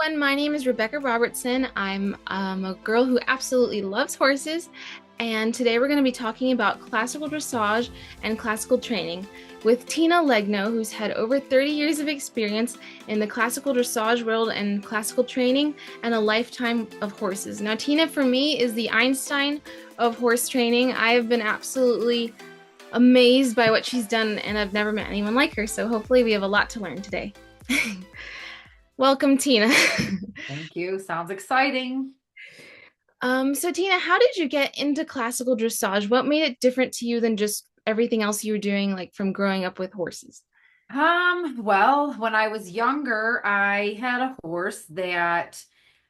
everyone, my name is Rebecca Robertson. I'm a girl who absolutely loves horses, and today we're going to be talking about classical dressage and classical training with Tina Legno, who's had over 30 years of experience in the classical dressage world and classical training and a lifetime of horses. Now, Tina, for me, is the Einstein of horse training. I have been absolutely amazed by what she's done, and I've never met anyone like her, so hopefully we have a lot to learn today. Welcome, Tina. Thank you. Sounds exciting. So Tina, how did you get into classical dressage? What made it different to you than just everything else you were doing, like from growing up with horses? Well, when I was younger, I had a horse that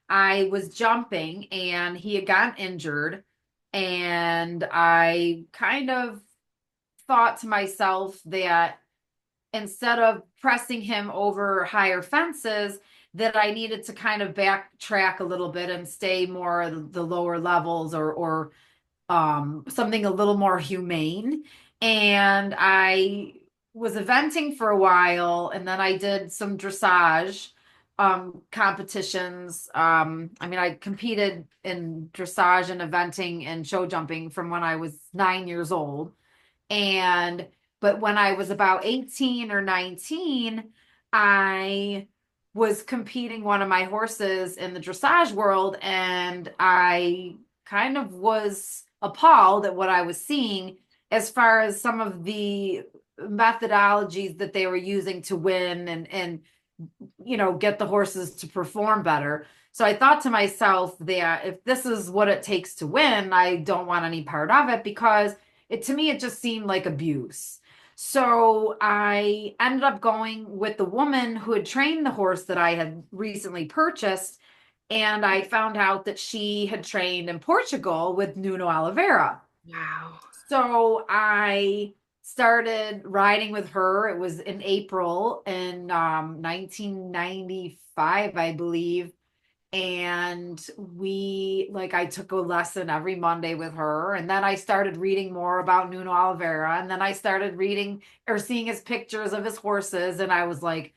I was jumping and he had gotten injured. And I kind of thought to myself that instead of pressing him over higher fences, that I needed to kind of backtrack a little bit and stay more the lower levels or something a little more humane. And I was eventing for a while, and then I did some dressage competitions. I competed in dressage and eventing and show jumping from when I was 9 years old. And but when I was about 18 or 19, I was competing one of my horses in the dressage world, and I kind of was appalled at what I was seeing as far as some of the methodologies that they were using to win and get the horses to perform better. So I thought to myself that if this is what it takes to win, I don't want any part of it because to me it just seemed like abuse. So I ended up going with the woman who had trained the horse that I had recently purchased, and I found out that she had trained in Portugal with Nuno Oliveira. Wow. So I started riding with her. It was in April in 1995, I believe. And I took a lesson every Monday with her. And then I started reading more about Nuno Oliveira. And then I started reading or seeing his pictures of his horses. And I was like,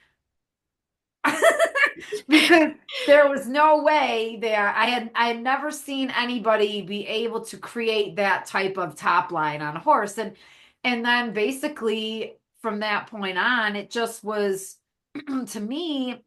because there was no way that I had never seen anybody be able to create that type of top line on a horse. And then basically from that point on, it just was to me,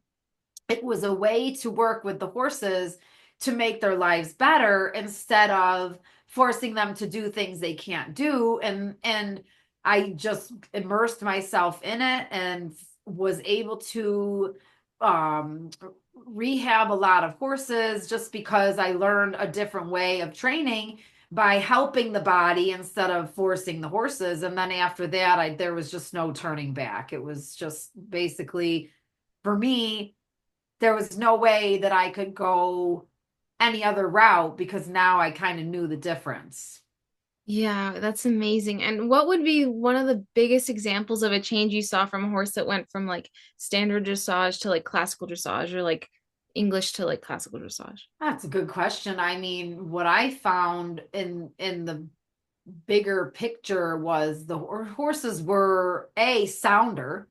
it was a way to work with the horses to make their lives better instead of forcing them to do things they can't do. And I just immersed myself in it and was able to um, rehab a lot of horses just because I learned a different way of training by helping the body instead of forcing the horses. And then after that, there was just no turning back. It was just basically for me, there was no way that I could go any other route because now I kind of knew the difference. Yeah, that's amazing. And what would be one of the biggest examples of a change you saw from a horse that went from like standard dressage to like classical dressage or like English to like classical dressage? That's a good question. I mean, what I found in the bigger picture was the horses were a sounder.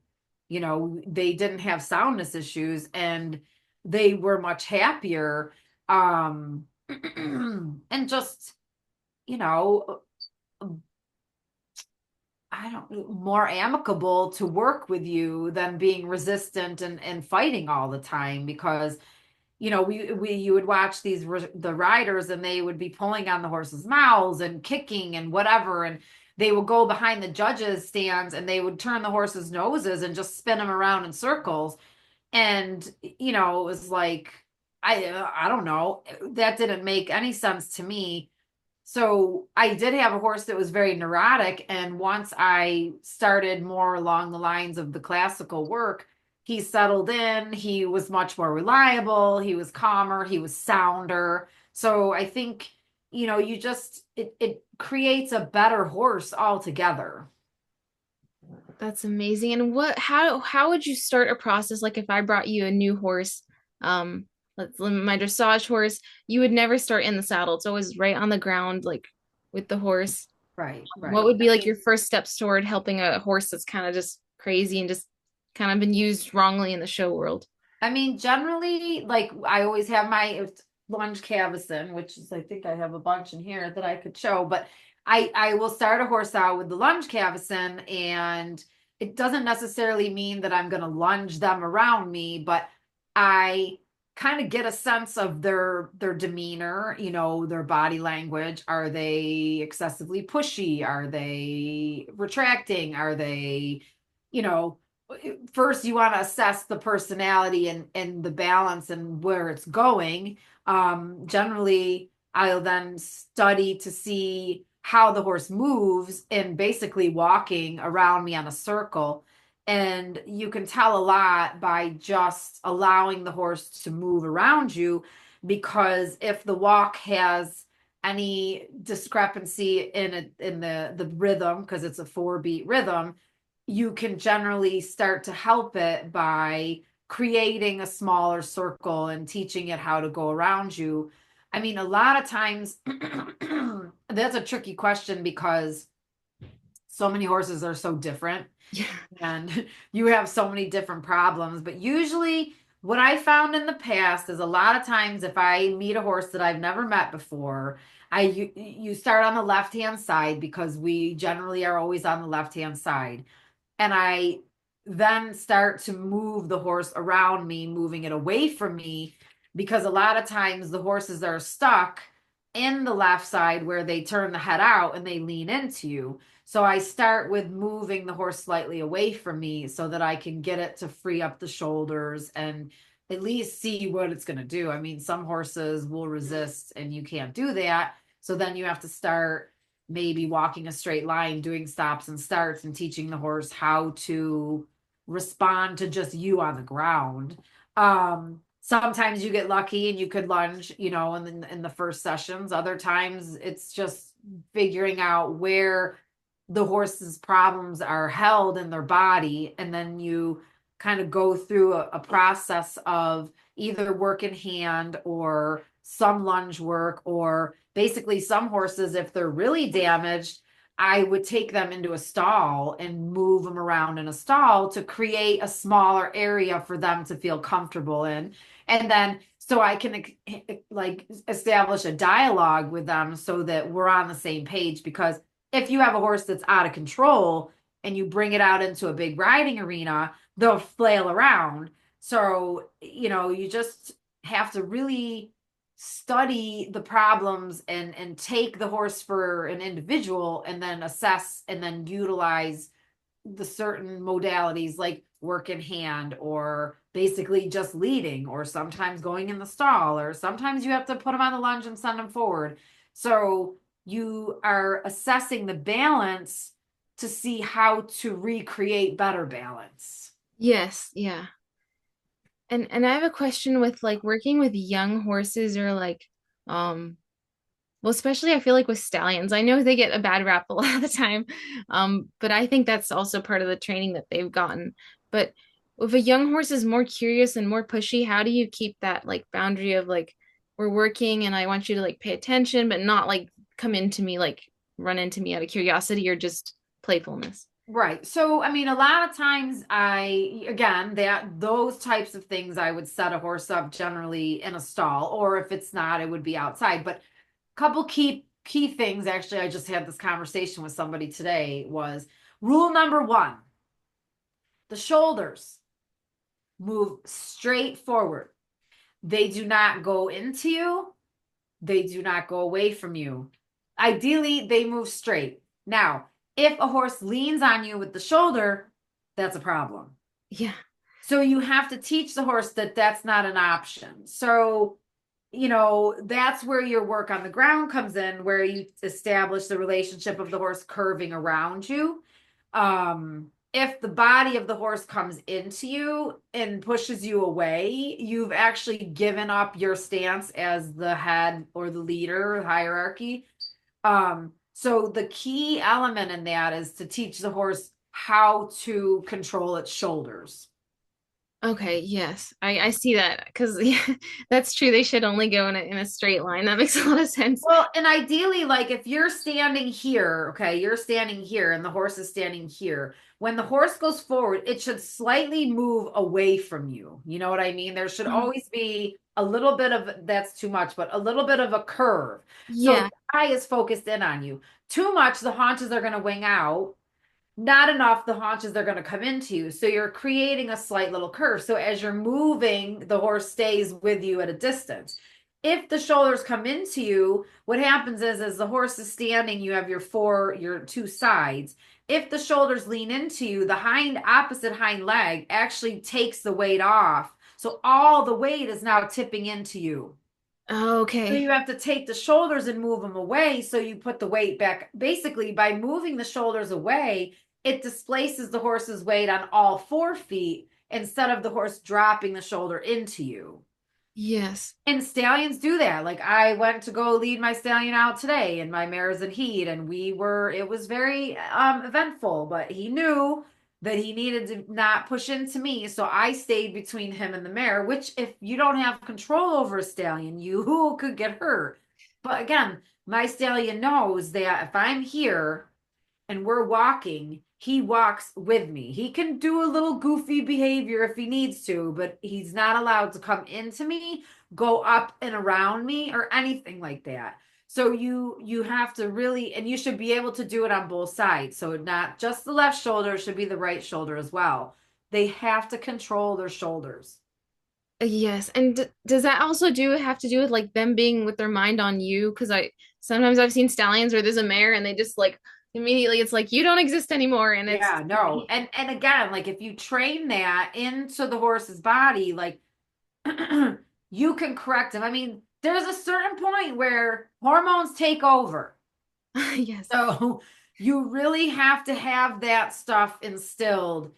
They didn't have soundness issues and they were much happier. And just, you know, I don't more amicable to work with you than being resistant and fighting all the time because we you would watch the riders and they would be pulling on the horses' mouths and kicking and whatever, and they would go behind the judges stands and they would turn the horses' noses and just spin them around in circles. And it was like I don't know, that didn't make any sense to me. So I did have a horse that was very neurotic. And once I started more along the lines of the classical work, he settled in. He was much more reliable. He was calmer. He was sounder. So I think, it creates a better horse altogether. That's amazing. And how would you start a process like if I brought you a new horse, my dressage horse, you would never start in the saddle. It's always right on the ground, like with the horse. Right, What right. would be like your first steps toward helping a horse that's kind of just crazy and just kind of been used wrongly in the show world? I mean, generally, like I always have my lunge cavesson, which is I think I have a bunch in here that I could show, but I will start a horse out with the lunge cavesson, and it doesn't necessarily mean that I'm going to lunge them around me, but I kind of get a sense of their demeanor, their body language. Are they excessively pushy? Are they retracting? Are they, you know, first you want to assess the personality and the balance and where it's going. Generally, I'll then study to see how the horse moves and basically walking around me on a circle. And you can tell a lot by just allowing the horse to move around you, because if the walk has any discrepancy in the rhythm, because it's a 4-beat rhythm, you can generally start to help it by creating a smaller circle and teaching it how to go around you. I mean, a lot of times that's a tricky question because so many horses are so different Yeah. and you have so many different problems. But usually, what I found in the past is a lot of times if I meet a horse that I've never met before, you start on the left hand side because we generally are always on the left hand side, and I then start to move the horse around me, moving it away from me, because a lot of times the horses are stuck in the left side where they turn the head out and they lean into you. So I start with moving the horse slightly away from me so that I can get it to free up the shoulders and at least see what it's going to do. I mean, some horses will resist and you can't do that. So then you have to start maybe walking a straight line, doing stops and starts, and teaching the horse how to respond to just you on the ground. Sometimes you get lucky and you could lunge, in the first sessions. Other times it's just figuring out where the horse's problems are held in their body, and then you kind of go through a process of either work in hand or some lunge work, or basically some horses, if they're really damaged, I would take them into a stall and move them around in a stall to create a smaller area for them to feel comfortable in. And then so I can like establish a dialogue with them so that we're on the same page. Because if you have a horse that's out of control and you bring it out into a big riding arena, they'll flail around. So, you just have to really study the problems and take the horse for an individual and then assess and then utilize the certain modalities like work in hand, or basically just leading, or sometimes going in the stall, or sometimes you have to put them on the lunge and send them forward. So you are assessing the balance to see how to recreate better balance. Yes, yeah. And I have a question with like working with young horses or like um well, especially I feel like with stallions. I know they get a bad rap a lot of the time. But I think that's also part of the training that they've gotten. But if a young horse is more curious and more pushy, how do you keep that like boundary of like we're working and I want you to like pay attention, but not like come into me like run into me out of curiosity or just playfulness? Right. So, I mean, a lot of times again, that those types of things, I would set a horse up generally in a stall, or if it's not, it would be outside. But a couple key things, actually, I just had this conversation with somebody today, was rule number one: the shoulders move straight forward. They do not go into you. They do not go away from you. Ideally, they move straight. Now, if a horse leans on you with the shoulder, that's a problem. Yeah. So you have to teach the horse that that's not an option. So, that's where your work on the ground comes in, where you establish the relationship of the horse curving around you. If the body of the horse comes into you and pushes you away, you've actually given up your stance as the head or the leader hierarchy. So the key element in that is to teach the horse how to control its shoulders. Okay, yes. I see that because yeah, that's true. They should only go in a straight line. That makes a lot of sense. Well, and ideally, like if you're standing here, okay, you're standing here and the horse is standing here. When the horse goes forward, it should slightly move away from you. You know what I mean? There should Mhm. always be a little bit of that's too much, but a little bit of a curve. So Yeah. the eye is focused in on you. Too much, the haunches are going to wing out. Not enough, the haunches are going to come into you. So you're creating a slight little curve. So as you're moving, the horse stays with you at a distance. If the shoulders come into you, what happens is as the horse is standing, you have your two sides. If the shoulders lean into you, the opposite hind leg actually takes the weight off. So all the weight is now tipping into you. So Okay. you have to take the shoulders and move them away. So you put the weight back. Basically, by moving the shoulders away, it displaces the horse's weight on all 4 feet instead of the horse dropping the shoulder into you. Yes. And stallions do that. Like I went to go lead my stallion out today and my mare's in heat and it was very eventful, but he knew that he needed to not push into me. So I stayed between him and the mare, which if you don't have control over a stallion, you could get hurt. But again, my stallion knows that if I'm here and we're walking, he walks with me. He can do a little goofy behavior if he needs to, but he's not allowed to come into me, go up and around me, or anything like that. So you have to really, and you should be able to do it on both sides. So not just the left shoulder, should be the right shoulder as well. They have to control their shoulders. Yes. And d does that also do have to do with like them being with their mind on you? Because I sometimes I've seen stallions where there's a mare and they just like immediately it's like you don't exist anymore and it's Yeah, no. And again, like if you train that into the horse's body, like you can correct him. I mean, there's a certain point where hormones take over. yes. So you really have to have that stuff instilled.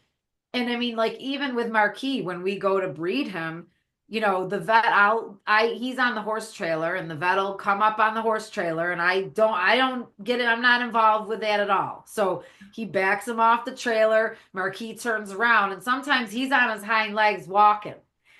And I mean, like even with Marquis, when we go to breed him, the vet, he's on the horse trailer and the vet will come up on the horse trailer and I don't get it. I'm not involved with that at all. So he backs him off the trailer. Marquis turns around and sometimes he's on his hind legs walking.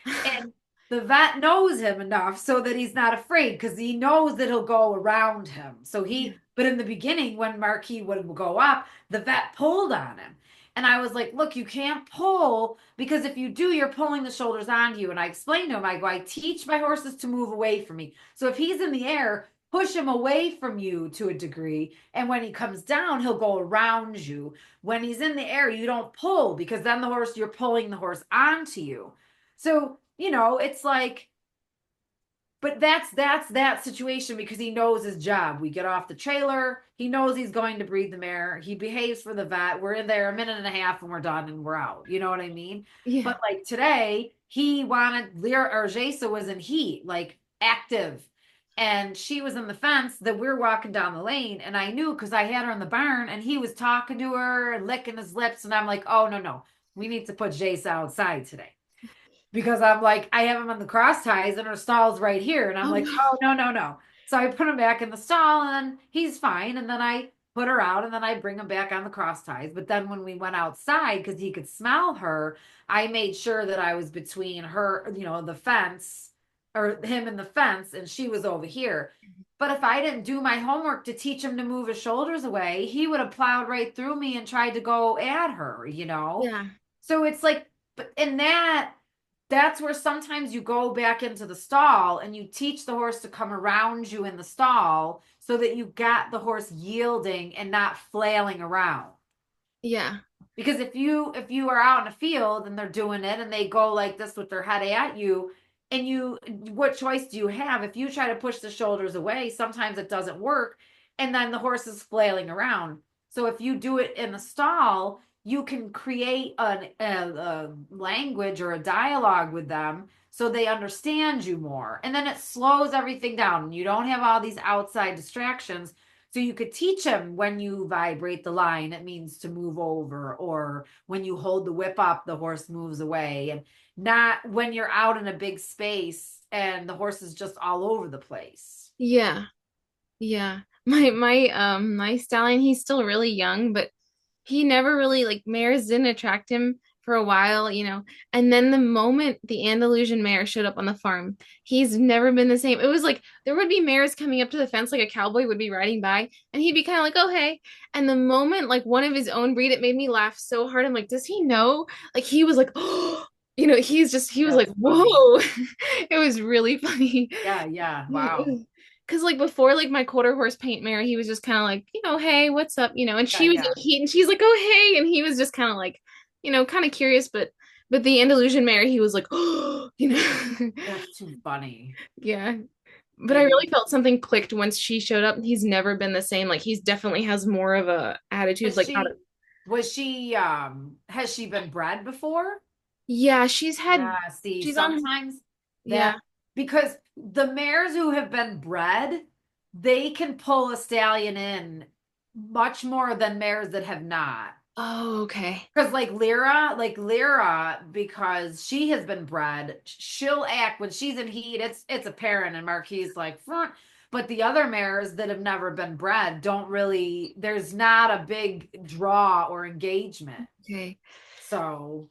And the vet knows him enough so that he's not afraid because he knows that he'll go around him. Yeah. But in the beginning, when Marquis would go up, the vet pulled on him. And I was like, look, you can't pull because if you do, you're pulling the shoulders onto you. And I explained to him, I teach my horses to move away from me. So if he's in the air, push him away from you to a degree. And when he comes down, he'll go around you. When he's in the air, you don't pull because then you're pulling the horse onto you. So, it's like, but that's that situation because he knows his job. We get off the trailer. He knows he's going to breathe the mare. He behaves for the vet. We're in there a minute and a half and we're done and we're out. You know what I mean? Yeah. But like today, he wanted Lyra or Jasa was in heat, like active. And she was in the fence that we are walking down the lane. And I knew because I had her in the barn and he was talking to her and licking his lips. And I'm like, oh, no, no. We need to put Jasa outside today because I'm like, I have him on the cross ties and her stall's right here. And I'm Oh like, no. oh, no, no, no. So I put him back in the stall and he's fine. And then I put her out and then I bring him back on the cross ties. But then when we went outside, because he could smell her, I made sure that I was between her, the fence or him and the fence, and she was over here. But if I didn't do my homework to teach him to move his shoulders away, he would have plowed right through me and tried to go at her. Yeah. So it's like, but in that's where sometimes you go back into the stall and you teach the horse to come around you in the stall so that you got the horse yielding and not flailing around. Yeah. Because if you are out in a field and they're doing it and they go like this with their head at you and what choice do you have? If you try to push the shoulders away, sometimes it doesn't work and then the horse is flailing around. So if you do it in the stall, you can create a language or a dialogue with them so they understand you more. And then it slows everything down. You don't have all these outside distractions. So you could teach them when you vibrate the line, it means to move over, or when you hold the whip up, the horse moves away, and not when you're out in a big space and the horse is just all over the place. Yeah. Yeah. My stallion, he's still really young, but he never really like mares didn't attract him for a while, and then the moment the Andalusian mare showed up on the farm, he's never been the same. It was like there would be mares coming up to the fence like a cowboy would be riding by, and he'd be kind of like, "Oh, hey." And the moment like one of his own breed, it made me laugh so hard. I'm like, "Does he know?" Like he was like, "Oh, he was like, That's funny. "Whoa." It was really funny. Yeah, yeah. Wow. Because like before, like my quarter horse paint mare, he was just kind of like, "Hey, what's up?" And Yeah, she was in yeah. heat, and she's like, "Oh, hey," and he was just kind of like, kind of curious, but the Andalusian mare, he was like, "Oh," That's too funny. yeah. But I I really mean, felt something clicked once she showed up. He's never been the same. Like he's definitely has more of a attitude. was Like not a, she was she has she been bred before? yeah, Yeah, see, she's on her, sometimes yeah. that because the mares who have been bred, they can pull a stallion in much more than mares that have not. Oh, okay. Because like Lyra, because she has been bred, she'll act when she's in heat. It's apparent, and Marquis like front. But the other mares that have never been bred don't really. There's not a big draw or engagement. Okay. So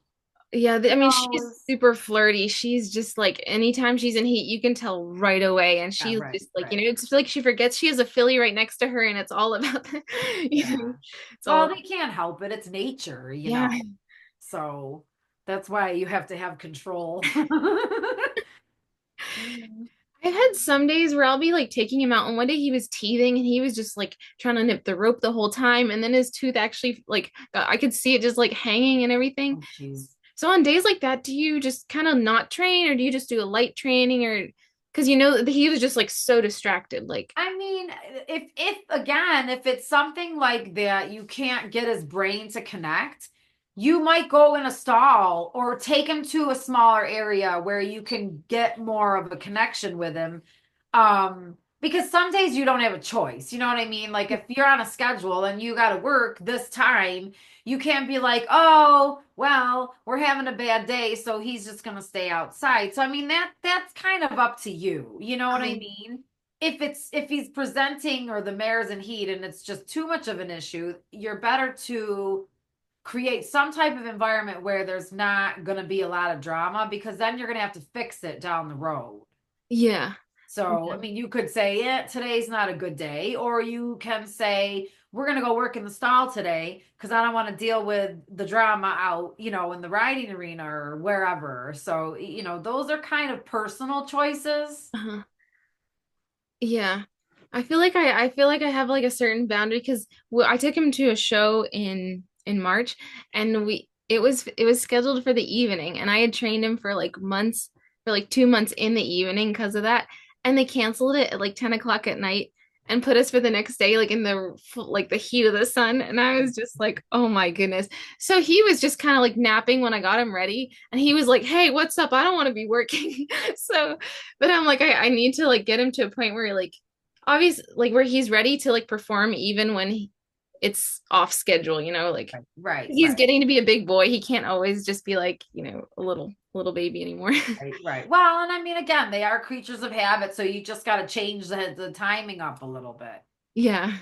Yeah, who I mean, she's knows? super flirty. She's just like anytime she's in heat, you can tell right away. And Yeah, she's right, just like, right. it's like she forgets she has a filly right next to her, and it's all about the, Yeah. it's all Well, about, they can't help it. It's nature, you yeah. know. So that's why you have to have control. Mm. I've had some days where I'll be like taking him out, and one day he was teething and he was just like trying to nip the rope the whole time, and then his tooth actually like I could see it just like hanging and everything. Oh, jeez. So on days like that, do you just kind of not train, or do you just do a light training, or because he was just like so distracted, like. I mean, if again, if it's something like that, you can't get his brain to connect, you might go in a stall or take him to a smaller area where you can get more of a connection with him. Because some days you don't have a choice. You know what I mean? Like if you're on a schedule and you got to work this time, you can't be like, "Oh, well, we're having a bad day, so he's just going to stay outside." So I mean that's kind of up to you. You know what I um, mean? If he's presenting or the mare's in heat and it's just too much of an issue, you're better to create some type of environment where there's not going to be a lot of drama because then you're going to have to fix it down the road. Yeah. So, Yeah. I mean, you could say, yeah, today's not a good day, or you can say, we're going to go work in the stall today because I don't want to deal with the drama out, in the riding arena or wherever. So, those are kind of personal choices. Uh-huh. Yeah. I feel like I have like a certain boundary because I took him to a show in March, and we it was scheduled for the evening, and I had trained him for like months, for like 2 months in the evening because of that, and they canceled it at like 10 o'clock at night and put us for the next day like in the heat of the sun, and I was just like, oh my goodness. So he was just kind of like napping when I got him ready, and he was like, hey, what's up? I don't want to be working. So but I'm like, I need to like get him to a point where like obvious like where he's ready to like perform even when it's off schedule, like Right, right, he's right. getting to be a big boy. He can't always just be like, a little baby anymore. Right, right. Well, and I mean, again, they are creatures of habit, so you just got to change the timing up a little bit. Yeah.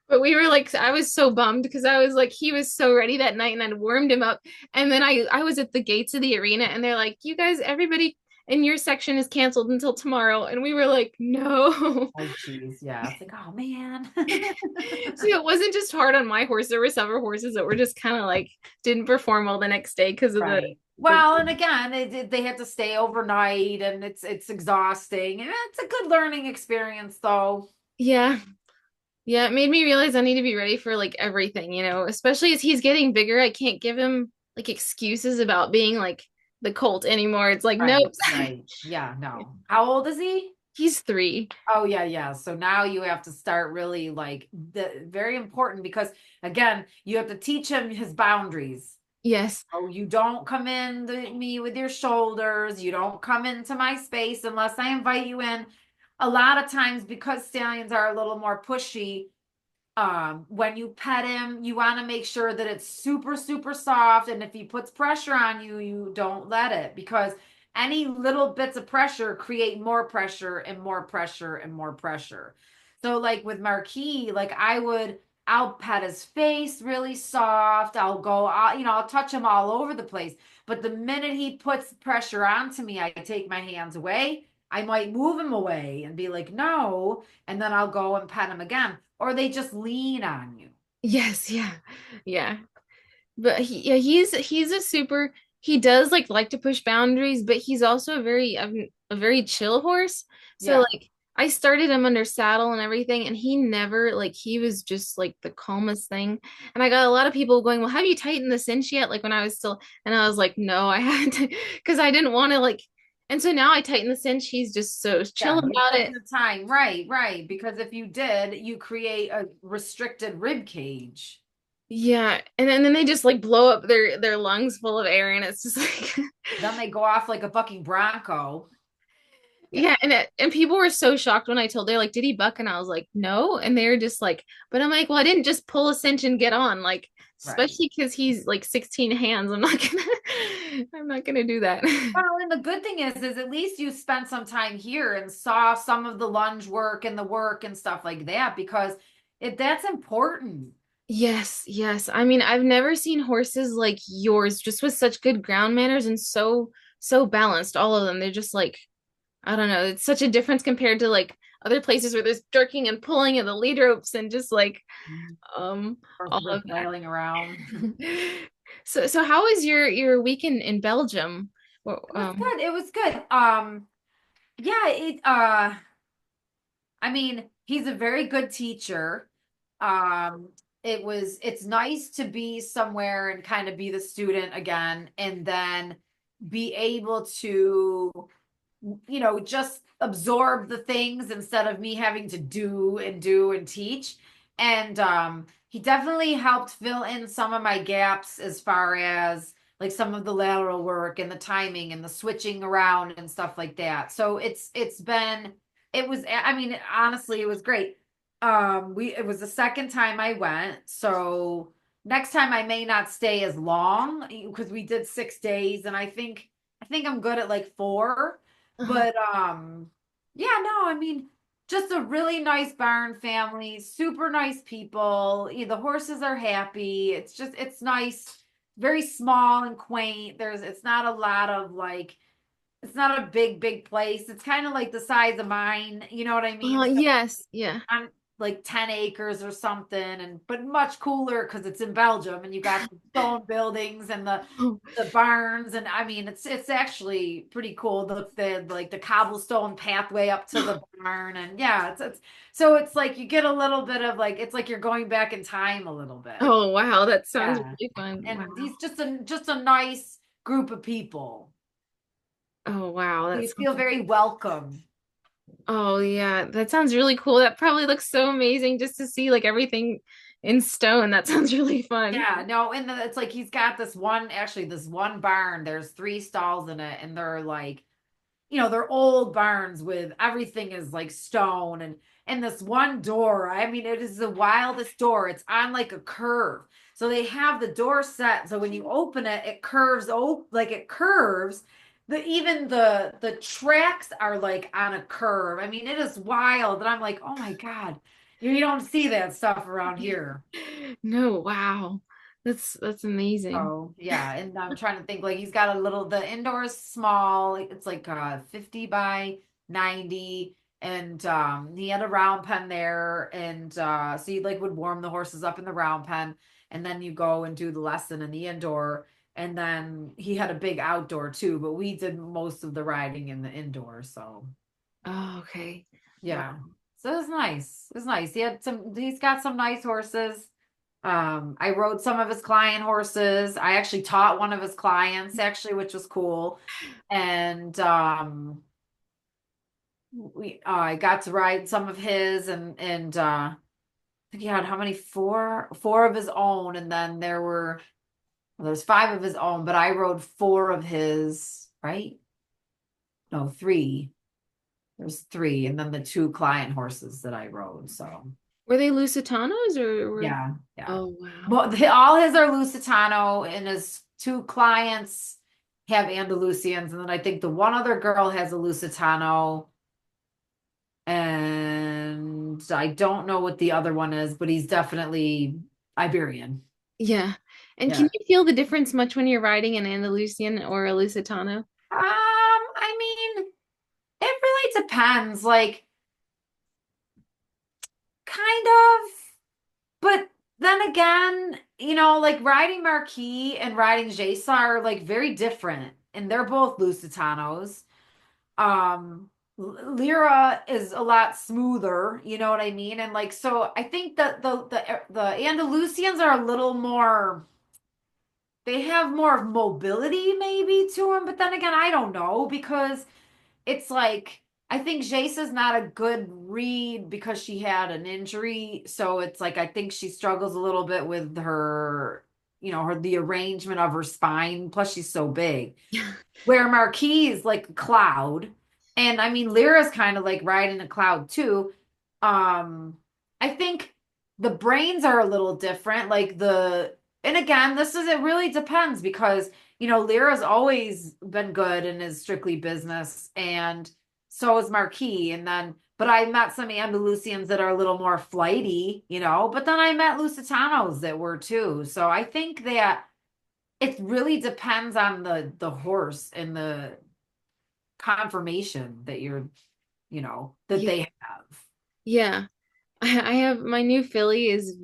But we were like, I was so bummed because I was like, he was so ready that night and I'd warmed him up. And then I was at the gates of the arena and they're like, you guys, everybody in your section is canceled until tomorrow. And we were like, no. Oh, geez. Yeah. It's like, oh, man. So it wasn't just hard on my horse. There were several horses that were just kind of like didn't perform well the next day because of Right. the Well, and again, they have to stay overnight and it's exhausting. And it's a good learning experience, though. yeah. Yeah, it made me realize I need to be ready for like everything, especially as he's getting bigger. I can't give him like excuses about being like the colt anymore. It's like, nope. Right, right. Yeah, no. How old is he? He's 3. Oh, yeah, yeah. So now you have to start really like very important because again, you have to teach him his boundaries. Yes. Oh, you don't come in me with your shoulders. You don't come into my space unless I invite you in. A lot of times, because stallions are a little more pushy, when you pet him, you want to make sure that it's super, super soft. And if he puts pressure on you, you don't let it because any little bits of pressure create more pressure and more pressure and more pressure. So, like with Marquis, like I'll pet his face really soft. I'll touch him all over the place. But the minute he puts pressure onto me, I take my hands away. I might move him away and be like, no. And then I'll go and pet him again. Or they just lean on you. Yes, yeah. Yeah. But yeah, he's a super he does like to push boundaries, but he's also a very chill horse. So Yeah. like I started him under saddle and everything, and he never like he was just like the calmest thing. And I got a lot of people going, "Well, have you tightened the cinch yet?" Like when I was still, and I was like, "No, I haven't," because I didn't want to like. And so now I tighten the cinch. He's just so chill Yeah, you about took it. the time. Right, right. Because if you did, you create a restricted rib cage. Yeah, and then they just like blow up their lungs full of air, and it's just like Then they go off like a fucking bronco. Yeah, yeah, and people were so shocked when I told they're like, did he buck? And I was like, no. And they were just like, but I'm like, well, I didn't just pull a cinch and get on, like, right. especially because he's like 16 hands. I'm not gonna I'm not gonna do that. Well, and the good thing is at least you spent some time here and saw some of the lunge work and the work and stuff like that because that's important. Yes, yes. I mean, I've never seen horses like yours, just with such good ground manners and so balanced, all of them. They're just like, I don't know, it's such a difference compared to like other places where there's jerking and pulling and the lead ropes and just like um all Or of that. flailing around. So how was your week in Belgium? Well, It was good. It was good. Yeah, I mean, he's a very good teacher. Um, it's nice to be somewhere and kind of be the student again and then be able to, just absorb the things instead of me having to do and teach. And he definitely helped fill in some of my gaps as far as like some of the lateral work and the timing and the switching around and stuff like that. So it was, I mean, honestly, it was great. It was the second time I went, so next time I may not stay as long because we did 6 days, and I think I'm good at like 4. uh-huh. But yeah, no, I mean, just a really nice barn family, super nice people. The horses are happy. It's nice, very small and quaint. It's not a lot of like it's not a big place. It's kind of like the size of mine, you know what I mean? Yes, yeah. On like 10 acres or something, and but much cooler because it's in Belgium and you got the stone buildings and Oh, the barns, and I mean it's actually pretty cool. The like the cobblestone pathway up to the barn, and yeah, it's so it's like you get a little bit of like it's like you're going back in time a little bit. oh wow, that sounds Yeah. really fun. Wow. And he's just a nice group of people. Oh wow, So that you sounds feel very welcome. oh yeah, that sounds really cool. That probably looks so amazing just to see like everything in stone. That sounds really fun. Yeah, no, and it's like he's got this one barn. There's 3 stalls in it, and they're like, they're old barns with everything is like stone and this one door. I mean, it is the wildest door. It's on like a curve. So they have the door set so when you open it, it curves like it curves. Even the tracks are like on a curve. I mean, it is wild. And I'm like, oh my God, you don't see that stuff around here. No, wow. That's amazing. Oh, yeah. And I'm trying to think like he's got the indoor is small. It's like 50 by 90. And he had a round pen there. And so you like would warm the horses up in the round pen. And then you go and do the lesson in the indoor. And then he had a big outdoor too, but we did most of the riding in the indoor. So Oh, okay. Wow. yeah. So it was nice. It was nice. He's got some nice horses. I rode some of his client horses. I actually taught one of his clients actually, which was cool. And I got to ride some of his and I think he had how many? Four of his own, and then there's 5 of his own, but I rode 4 of his, right? No, 3. There's 3, and then the 2 client horses that I rode. So Were they Lusitanos or were yeah, yeah. oh wow. Well, all his are Lusitano, and his 2 clients have Andalusians, and then I think the one other girl has a Lusitano, and and I don't know what the other one is, but he's definitely Iberian. Yeah. And can Yeah. you feel the difference much when you're riding an Andalusian or a Lusitano? I mean, it really depends, like kind of, but then again, like riding Marquis and riding Jasa are like very different, and they're both Lusitanos. Lyra is a lot smoother, you know what I mean? And like so I think that the Andalusians are a little more, they have more of mobility maybe to them, but then again, I don't know because it's like I think Jace's not a good read because she had an injury. So it's like I think she struggles a little bit with her, the arrangement of her spine. Plus, she's so big. Where Marquis is like a cloud. And I mean, Lyra's kind of like riding a cloud too. I think the brains are a little different. And again, it really depends because, Lyra's always been good and is strictly business. And so is Marquis. But I met some Andalusians that are a little more flighty, but then I met Lusitanos that were too. So I think that it really depends on the horse and the conformation that that Yeah. they have. Yeah. I have my new filly is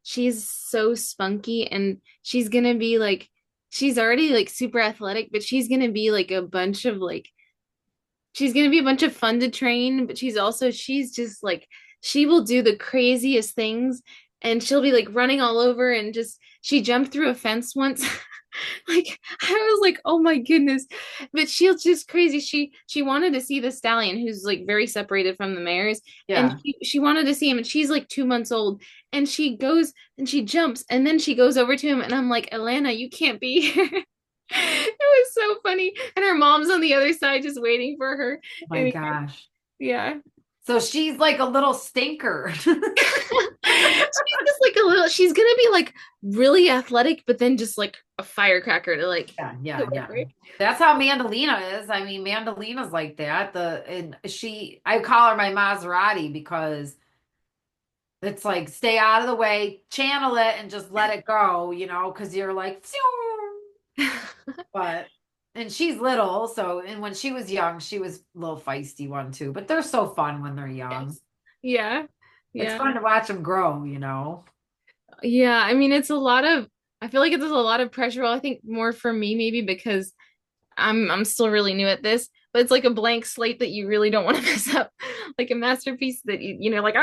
she's so spunky and she's gonna be like she's already like super athletic, but she's gonna be a bunch of fun to train, but she's just like she will do the craziest things and she'll be like running all over and just she jumped through a fence once. Like I was like, oh my goodness. But she's just crazy. She wanted to see the stallion who's like very separated from the mares. And Yeah. she wanted to see him and she's like 2 months old. And she goes and she jumps and then she goes over to him and I'm like, Alana, you can't be here. It was so funny. And her mom's on the other side just waiting for her. Oh my Anyway, gosh. yeah. So she's like a little stinker. She's just like a little, she's gonna be like really athletic, but then just like a firecracker to like Yeah, yeah, yeah. whoever. That's how Mandalina is. I mean, Mandalina's like that. I call her my Maserati because it's like stay out of the way, channel it, and just let it go, because you're like, phew. But and she's little, so and when she was young, she was a little feisty one too. But they're so fun when they're young. Yes. Yeah. It's Yeah. fun to watch them grow. Yeah. I mean, I feel like it's a lot of pressure. Well, I think more for me, maybe because I'm still really new at this, but it's like a blank slate that you really don't want to mess up. Like a masterpiece that like,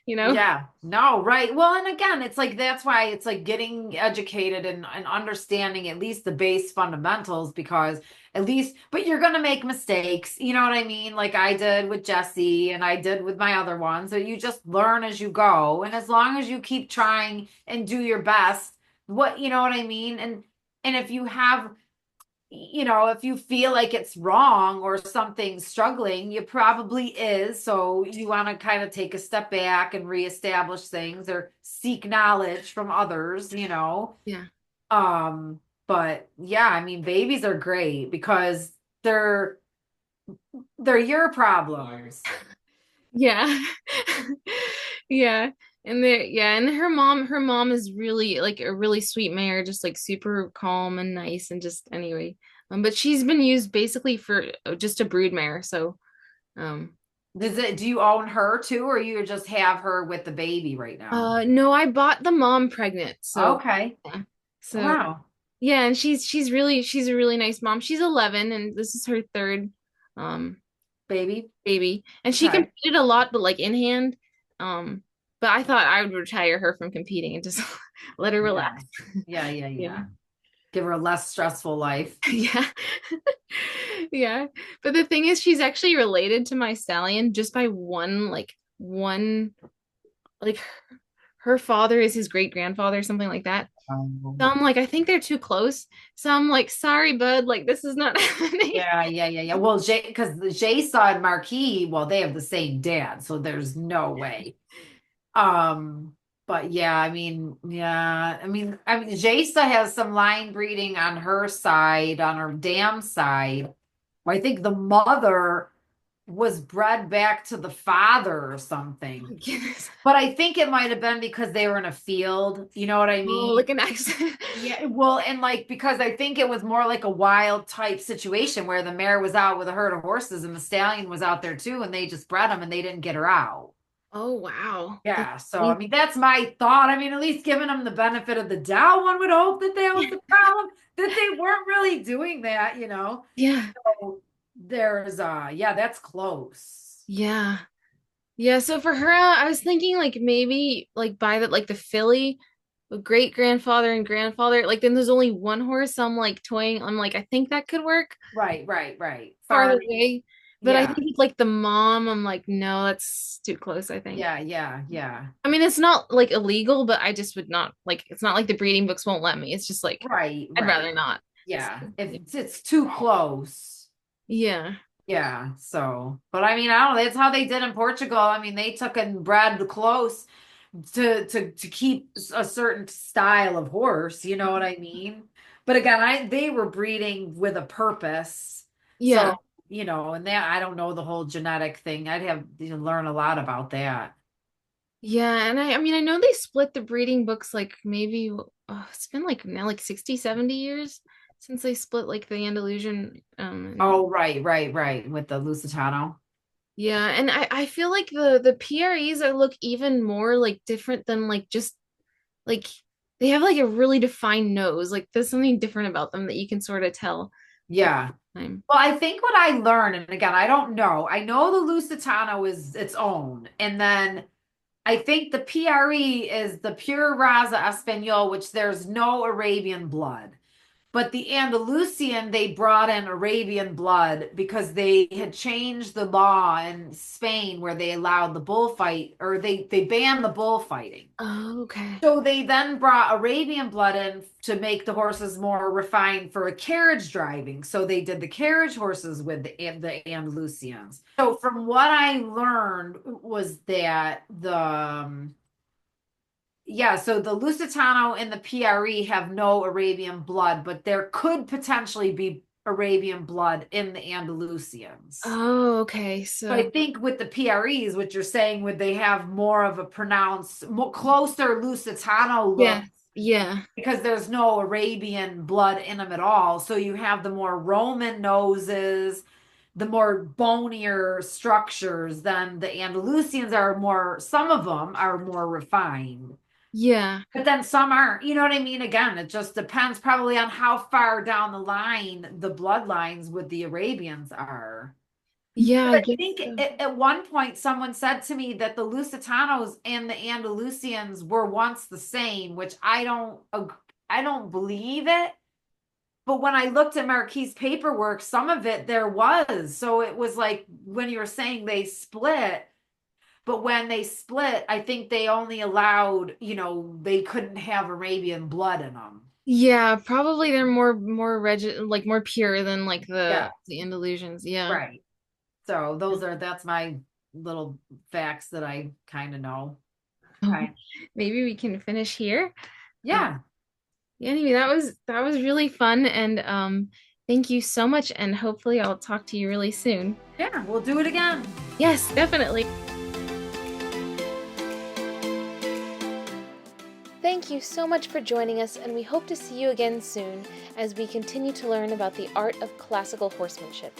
you know? Yeah, no, right. Well, and again, it's like that's why it's like getting educated and understanding at least the base fundamentals because at least, but you're gonna make mistakes, you know what I mean? Like I did with Jesse and I did with my other ones. So you just learn as you go. And as long as you keep trying and do your best, you know what I mean? And if you have if you feel like it's wrong or something's struggling, you probably is. So you want to kind of take a step back and reestablish things or seek knowledge from others. Yeah. Um, but yeah, I mean, babies are great because they're they're your problems. Yeah. Yeah. And her mom is really like a really sweet mare, just like super calm and nice and just anyway. But she's been used basically for just a brood mare. So, um, Do you own her too, or you just have her with the baby right now? no, I bought the mom pregnant. So, Okay. yeah. So, Wow. yeah, and she's a really nice mom. She's 11 and this is her third um Baby. baby. And she Okay. competed a lot, but like in hand. Um, but I thought I would retire her from competing and just let her Yeah. relax. Yeah, yeah, Yeah. yeah. Give her a less stressful life. Yeah. Yeah. But the thing is she's actually related to my stallion just by one like her father is his great grandfather, something like that. So I'm like, I think they're too close. So I'm like, sorry, bud, like this is not happening. Yeah, yeah, yeah, yeah. Well, because the Jaysaw and Marquis, well, they have the same dad, so there's no way. Um, but yeah, I mean, Jaysa has some line breeding on her side, on her dam side. I think the mother was bred back to the father or Oh something. my goodness. But I think it might have been because they were in a field. You know what I Oh, mean? like an accident. Yeah, well, and like because I think it was more like a wild type situation where the mare was out with a herd of horses and the stallion was out there too, and they just bred them and they didn't get her out. Oh, wow. That's Yeah, so I crazy. mean that's my thought. I mean, at least giving them the benefit of the doubt, one would hope that that was the problem, that they weren't really doing that, you know. Yeah. So there's yeah, that's close. Yeah. Yeah. So for her, I was thinking like maybe like by the like the filly, great grandfather and grandfather, like then there's only one horse. So I'm like toying. I'm like, I think that could work Right. farther Farm, away. But I yeah, think it's like the mom, I'm like, no, that's too close, I think. yeah. I mean, it's not like illegal, but I just would not like it's not like the breeding books won't let me. It's just like I'd Right. rather not. So, Yeah. If it's too close. yeah. Yeah, so, but I mean, I don't know. That's how they did in Portugal. I mean, they took and bred close to keep a certain style of horse. You know what I mean? But again, they were breeding with a purpose. So, Yeah. and that I don't know the whole genetic thing. I'd have to learn a lot about that. Yeah, and I mean I know they split the breeding books like maybe it's been like now like 60, 70 years since they split like the Andalusian Oh, right. With the Lusitano. yeah, and I feel like the PREs are look even more like different than like just like they have like a really defined nose. Like there's something different about them that you can sort of tell over Yeah. time. Well, I think what I learned, and again, I don't know. I know the Lusitano is its own, and then I think the PRE is the pure Raza Espanol, which there's no Arabian blood. But the Andalusian, they brought in Arabian blood because they had changed the law in Spain where they allowed the bullfight or they banned the bullfighting. Oh, okay. So they then brought Arabian blood in to make the horses more refined for a carriage driving. So they did the carriage horses with the Andalusians. So from what I learned was that so the Lusitano and the PRE have no Arabian blood, but there could potentially be Arabian blood in the Andalusians. Oh, okay. So I think with the PREs, what you're saying, would they have more of a pronounced, more closer Lusitano look yes. Yeah. because there's no Arabian blood in them at all. So you have the more Roman noses, the more bonier structures than the Andalusians are more, some of them are more refined. Yeah. But then some aren't. You know what I mean? Again, it just depends probably on how far down the line the bloodlines with the Arabians are. Yeah, I I guess think so. at one point someone said to me that the Lusitanos and the Andalusians were once the same, which I don't believe it. But when I looked at Marquis' paperwork, some of it there was. So it was like when you were saying they split, but when they split, I think they only allowed, they couldn't have Arabian blood in them. Yeah, probably they're more like more pure than like Yeah, the Andalusians. Yeah. right. So that's my little facts that I kind of know. Okay. Maybe we can finish here. Uh, Yeah. yeah, anyway, that was really fun and thank you so much and hopefully I'll talk to you really soon. Yeah, we'll do it again. Yes, definitely. Thank you so much for joining us, and we hope to see you again soon as we continue to learn about the art of classical horsemanship.